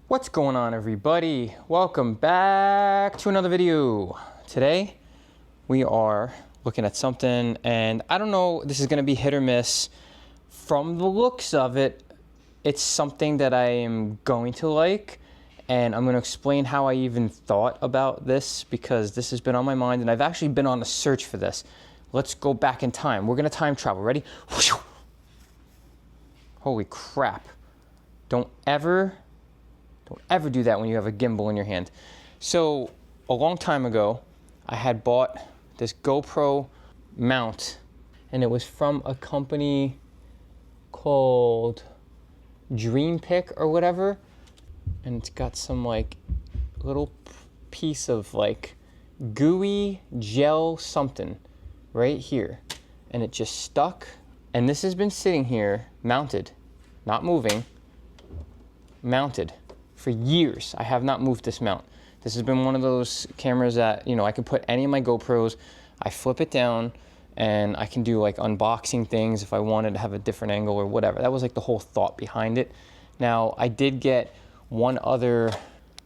What's going on, everybody? Welcome back to another video. Today we are looking at something, and I don't know, this is going to be hit or miss. From the looks of it, it's something that I am going to like, and I'm going to explain how I even thought about this, because this has been on my mind and I've actually been on a search for this. Let's go back in time. We're going to time travel. Ready? Holy crap. Don't ever do that when you have a gimbal in your hand. So a long time ago, I had bought this GoPro mount, and it was from a company called Dreampic or whatever. And it's got some like little piece of like gooey gel something right here. And it just stuck. And this has been sitting here mounted, not moving, mounted for years. I have not moved this mount. This has been one of those cameras that, you know, I can put any of my GoPros, I flip it down, and I can do like unboxing things if I wanted to have a different angle or whatever. That was like the whole thought behind it. Now, I did get one other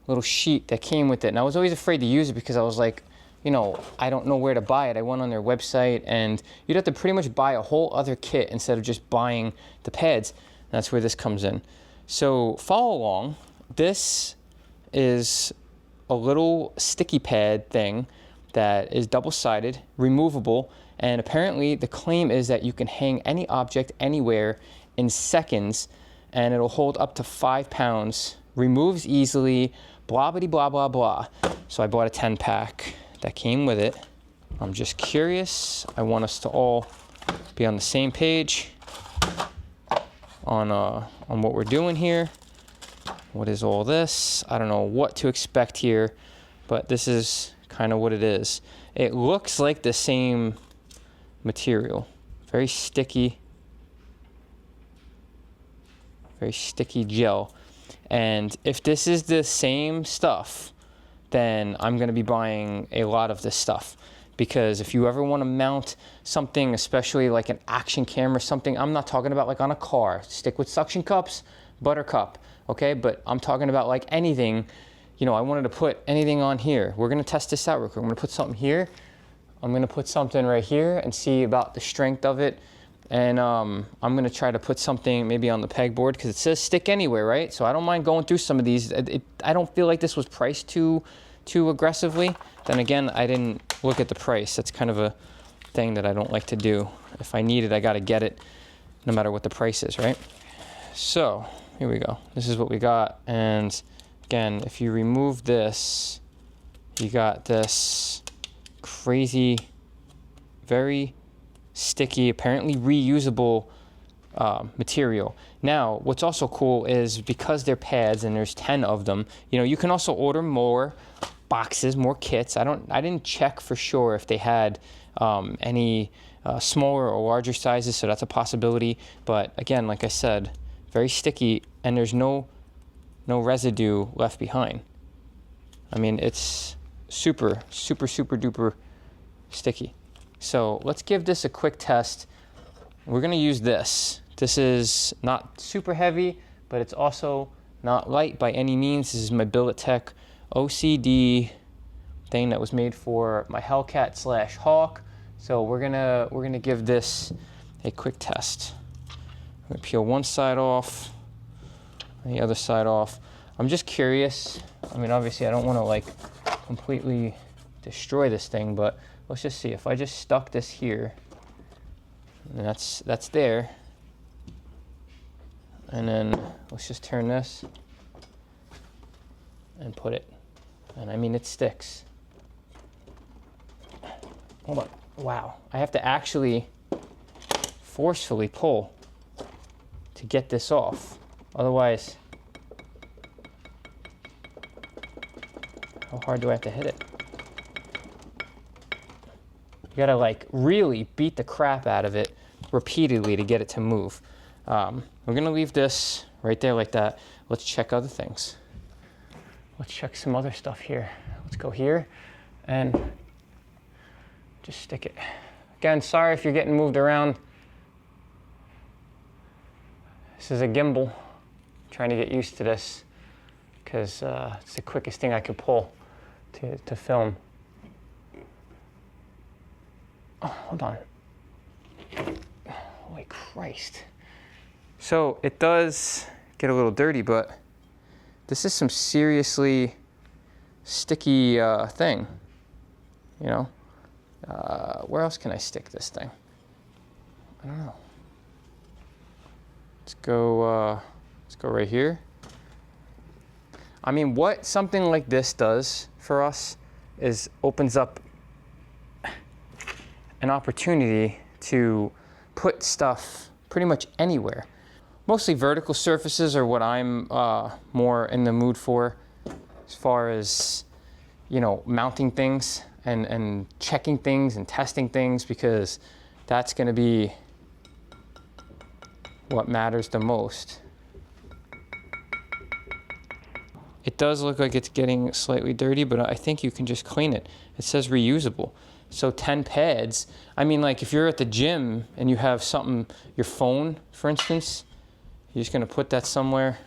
little sheet that came with it, and I was always afraid to use it because I was like, you know, I don't know where to buy it. I went on their website, and you'd have to pretty much buy a whole other kit instead of just buying the pads. And that's where this comes in. So follow along. This is a little sticky pad thing that is double-sided, removable, and apparently the claim is that you can hang any object anywhere in seconds, and it'll hold up to 5 pounds, removes easily, blah, blah, blah, blah, blah. So I bought a 10-pack that came with it. I'm just curious. I want us to all be on the same page on what we're doing here. What is all this? I don't know what to expect here, but this is kind of what it is. It looks like the same material. Very sticky gel. And if this is the same stuff, then I'm going to be buying a lot of this stuff. Because if you ever want to mount something, especially like an action camera or something, I'm not talking about like on a car. Stick with suction cups, buttercup. Okay, but I'm talking about like anything, you know, I wanted to put anything on here. We're gonna test this out real quick. I'm gonna put something here. I'm gonna put something right here and see about the strength of it. And I'm gonna try to put something maybe on the pegboard, because it says stick anywhere, right? So I don't mind going through some of these. I don't feel like this was priced too aggressively. Then again, I didn't look at the price. That's kind of a thing that I don't like to do. If I need it, I gotta get it no matter what the price is, right? So here we go. This is what we got. And again, if you remove this, you got this crazy, very sticky, apparently reusable material. Now, what's also cool is because they're pads and there's 10 of them, you know, you can also order more boxes, more kits. I didn't check for sure if they had any smaller or larger sizes, so that's a possibility. But again, like I said, very sticky, and there's no residue left behind. I mean, it's super duper sticky. So let's give this a quick test. We're gonna use this. This is not super heavy, but it's also not light by any means. This is my Billet Tech OCD thing that was made for my Hellcat / Hawk. So we're gonna give this a quick test. I'm gonna peel one side off, and the other side off. I'm just curious. I mean, obviously I don't want to like completely destroy this thing, but let's just see. If I just stuck this here, and that's there, and then let's just turn this and put it, and I mean, it sticks. Hold on. Wow. I have to actually forcefully pull to get this off. Otherwise, how hard do I have to hit it? You gotta like really beat the crap out of it repeatedly to get it to move. We're gonna leave this right there like that. Let's check other things. Let's check some other stuff here. Let's go here and just stick it. Again, sorry if you're getting moved around. This is a gimbal. I'm trying to get used to this because it's the quickest thing I could pull to film. Oh, hold on. Holy Christ. So it does get a little dirty, but this is some seriously sticky thing, you know? Where else can I stick this thing? I don't know. Let's go right here. I mean, what something like this does for us is opens up an opportunity to put stuff pretty much anywhere. Mostly vertical surfaces are what I'm more in the mood for, as far as, you know, mounting things and checking things and testing things, because that's going to be what matters the most. It does look like it's getting slightly dirty, but I think you can just clean it. It says reusable. So 10 pads, I mean, like if you're at the gym and you have something, your phone, for instance, you're just gonna put that somewhere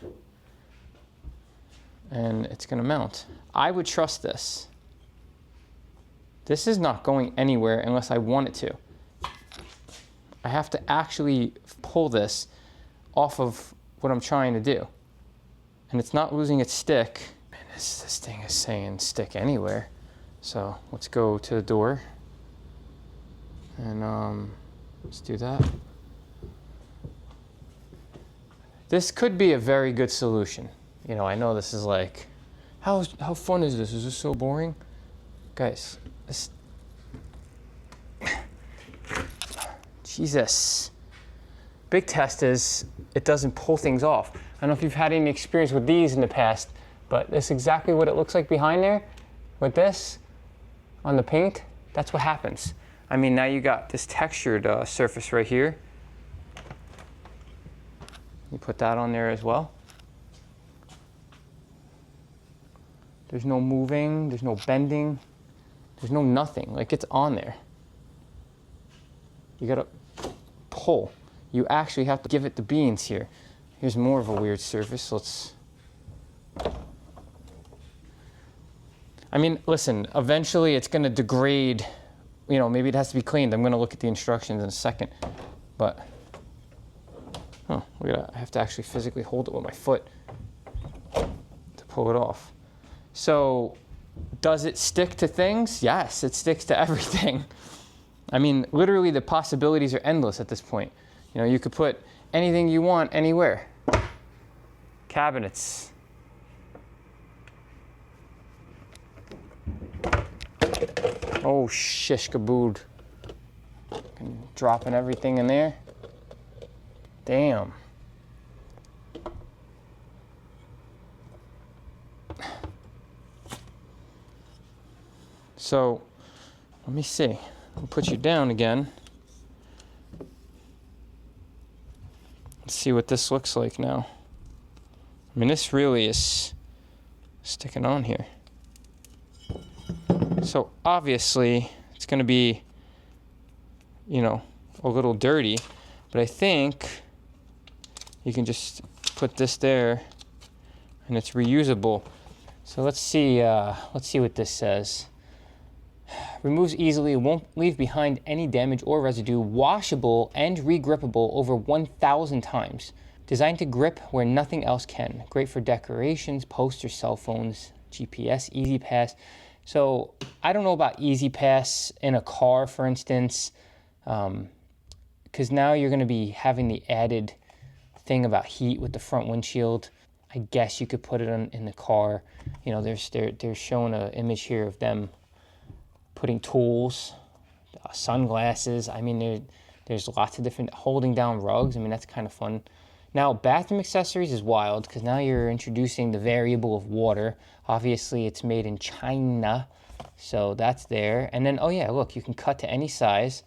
and it's gonna mount. I would trust this. This is not going anywhere unless I want it to. I have to actually pull this off of what I'm trying to do. And it's not losing its stick. Man, this thing is saying stick anywhere. So let's go to the door. And let's do that. This could be a very good solution. You know, I know this is like, how fun is this? Is this so boring? Guys, this, Jesus. Big test is it doesn't pull things off. I don't know if you've had any experience with these in the past, but this is exactly what it looks like behind there with this on the paint. That's what happens. I mean, now you got this textured surface right here. You put that on there as well. There's no moving, there's no bending, there's no nothing. Like, it's on there. You gotta pull. You actually have to give it the beans here. Here's more of a weird surface. Let's. I mean, listen, eventually it's gonna degrade. You know, maybe it has to be cleaned. I'm gonna look at the instructions in a second. But, oh, I have to actually physically hold it with my foot to pull it off. So, does it stick to things? Yes, it sticks to everything. I mean, literally the possibilities are endless at this point. You know, you could put anything you want anywhere. Cabinets. Oh, shish kabood. Dropping everything in there. Damn. So, let me see. I'll put you down again. Let's see what this looks like now. I mean, this really is sticking on here. So obviously it's going to be, you know, a little dirty, but I think you can just put this there and it's reusable. So let's see what this says. Removes easily, won't leave behind any damage or residue, washable and regrippable over 1,000 times. Designed to grip where nothing else can. Great for decorations, posters, cell phones, GPS, Easy Pass. So I don't know about Easy Pass in a car, for instance, because now you're going to be having the added thing about heat with the front windshield. I guess you could put it in the car. You know, they're showing an image here of them putting tools, sunglasses. I mean, there's lots of different holding down rugs. I mean, that's kind of fun. Now, bathroom accessories is wild because now you're introducing the variable of water. Obviously, it's made in China, so that's there. And then, oh yeah, look, you can cut to any size.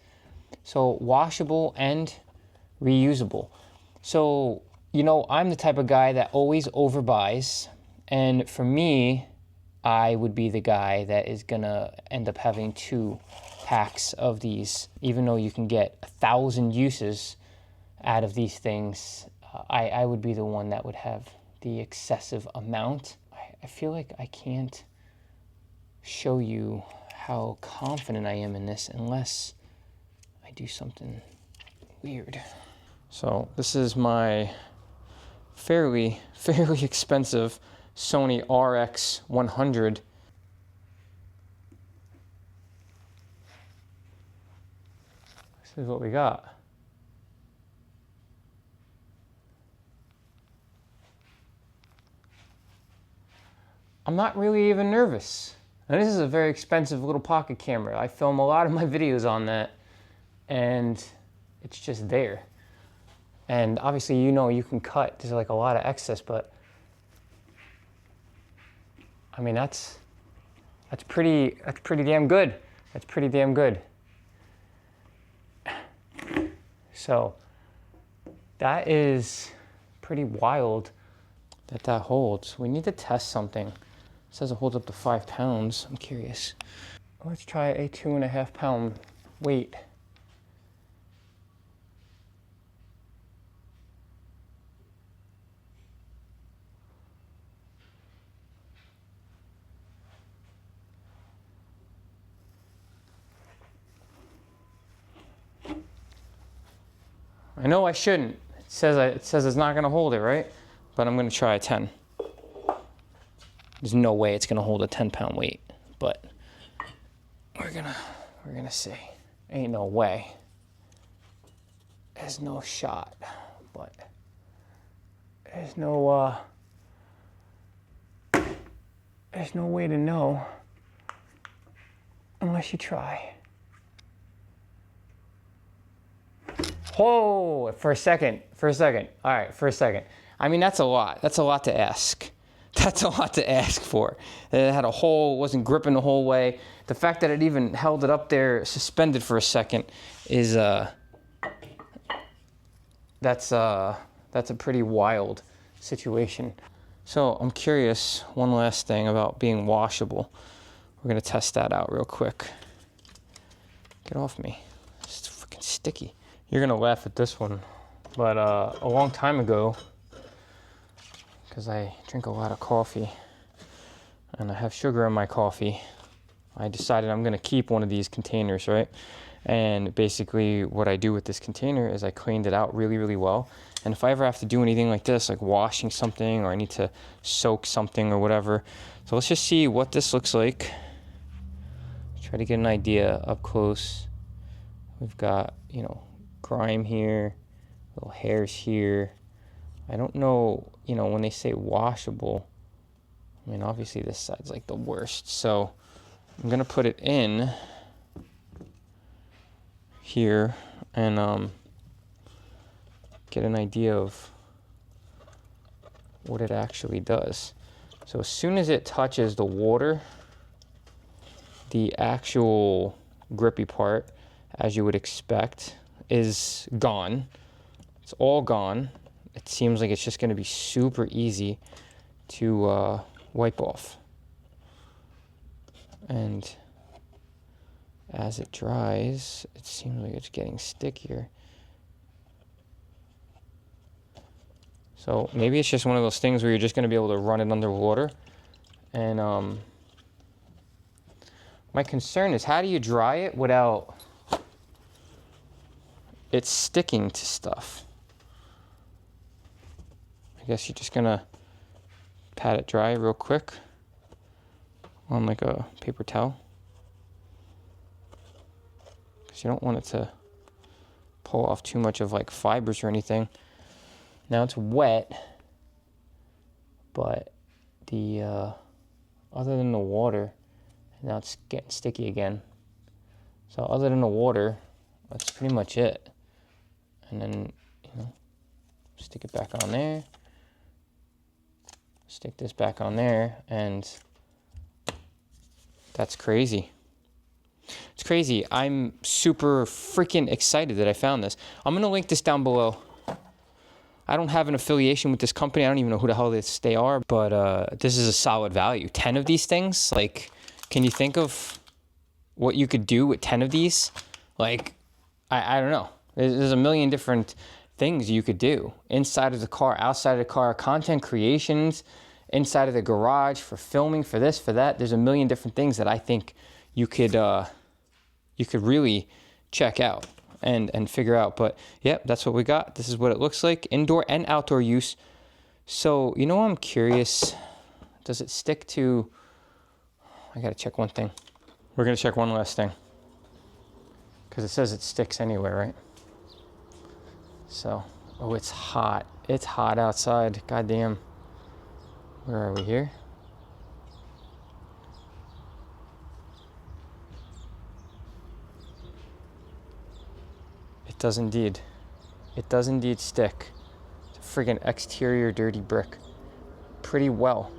So washable and reusable. So, you know, I'm the type of guy that always overbuys. And for me, I would be the guy that is gonna end up having 2 packs of these, even though you can get 1,000 uses out of these things. I would be the one that would have the excessive amount. I feel like I can't show you how confident I am in this unless I do something weird. So this is my fairly expensive Sony RX 100. This is what we got. I'm not really even nervous. Now this is a very expensive little pocket camera. I film a lot of my videos on that, and it's just there. And obviously, you know, you can cut. There's like a lot of excess, but I mean, that's pretty damn good. That's pretty damn good. So that is pretty wild that holds. We need to test something. It says it holds up to 5 pounds. I'm curious. Let's try a 2.5 pound weight. I know I shouldn't. It says it's not gonna hold it, right? But I'm gonna try a 10. There's no way it's gonna hold a 10-pound weight, but we're gonna see. Ain't no way. There's no shot, but there's no way to know unless you try. Whoa, for a second. All right, for a second. I mean, that's a lot. That's a lot to ask. That's a lot to ask for. It had a hole, wasn't gripping the whole way. The fact that it even held it up there suspended for a second is, that's a pretty wild situation. So I'm curious, one last thing about being washable. We're gonna test that out real quick. Get off me. It's freaking sticky. You're gonna laugh at this one, but a long time ago, because I drink a lot of coffee and I have sugar in my coffee, I decided I'm gonna keep one of these containers, right? And basically what I do with this container is I cleaned it out really, really well. And if I ever have to do anything like this, like washing something, or I need to soak something or whatever. So let's just see what this looks like. Try to get an idea up close. We've got, you know, grime here, little hairs here. I don't know, you know, when they say washable, I mean, obviously this side's like the worst. So I'm gonna put it in here and get an idea of what it actually does. So as soon as it touches the water, the actual grippy part, as you would expect, is gone. It's all gone. It seems like it's just going to be super easy to wipe off. And as it dries, it seems like it's getting stickier. So maybe it's just one of those things where you're just going to be able to run it underwater. And my concern is, how do you dry it without it sticking to stuff? I guess you're just gonna pat it dry real quick on like a paper towel, because you don't want it to pull off too much of like fibers or anything. Now it's wet, but the other than the water, now it's getting sticky again. So other than the water, that's pretty much it. And then, you know, stick it back on there. Stick this back on there, and that's crazy. It's crazy. I'm super freaking excited that I found this. I'm gonna link this down below. I don't have an affiliation with this company. I don't even know who the hell they are, but this is a solid value. 10 of these things, like, can you think of what you could do with 10 of these, like, I don't know. There's a million different things you could do inside of the car, outside of the car, content creations, inside of the garage, for filming, for this, for that. There's a million different things that I think you could really check out and figure out. But yep, that's what we got. This is what it looks like, indoor and outdoor use. So, you know, I'm curious, does it stick to, I gotta check one thing. We're gonna check one last thing, because it says it sticks anyway, right? So, oh, it's hot. It's hot outside. Goddamn. Where are we here? It does indeed. It does indeed stick. It's a friggin' exterior dirty brick. Pretty well.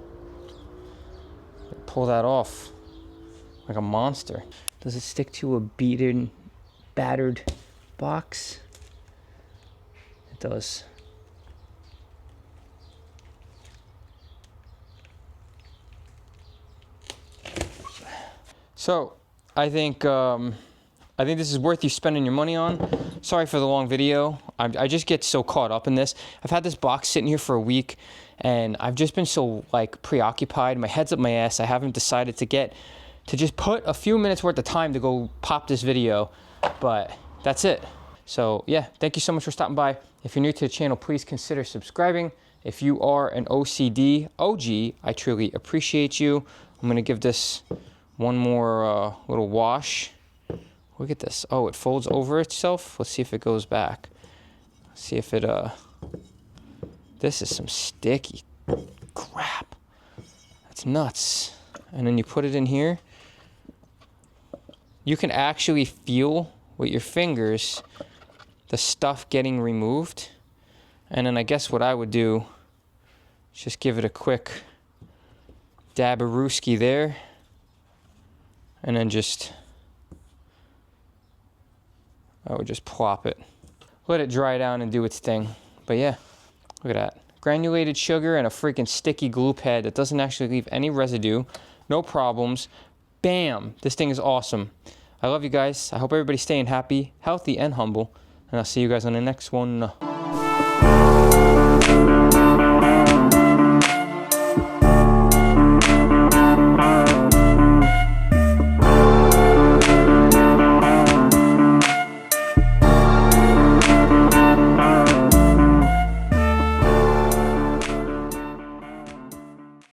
Pull that off like a monster. Does it stick to a beaten, battered box? It does. So I think this is worth you spending your money on. Sorry for the long video. I just get so caught up in this. I've had this box sitting here for a week, and I've just been so like preoccupied. My head's up my ass. I haven't decided to just put a few minutes worth of time to go pop this video, but that's it. So yeah, thank you so much for stopping by. If you're new to the channel, please consider subscribing. If you are an OCD OG, I truly appreciate you. I'm gonna give this one more little wash. Look at this. Oh, it folds over itself. Let's see if it goes back. Let's see if it, this is some sticky crap. That's nuts. And then you put it in here. You can actually feel with your fingers the stuff getting removed. And then I guess what I would do is just give it a quick dab-a-rooski there. And then I would just plop it. Let it dry down and do its thing. But yeah, look at that. Granulated sugar and a freaking sticky glue pad that doesn't actually leave any residue. No problems. Bam! This thing is awesome. I love you guys. I hope everybody's staying happy, healthy, and humble. And I'll see you guys on the next one.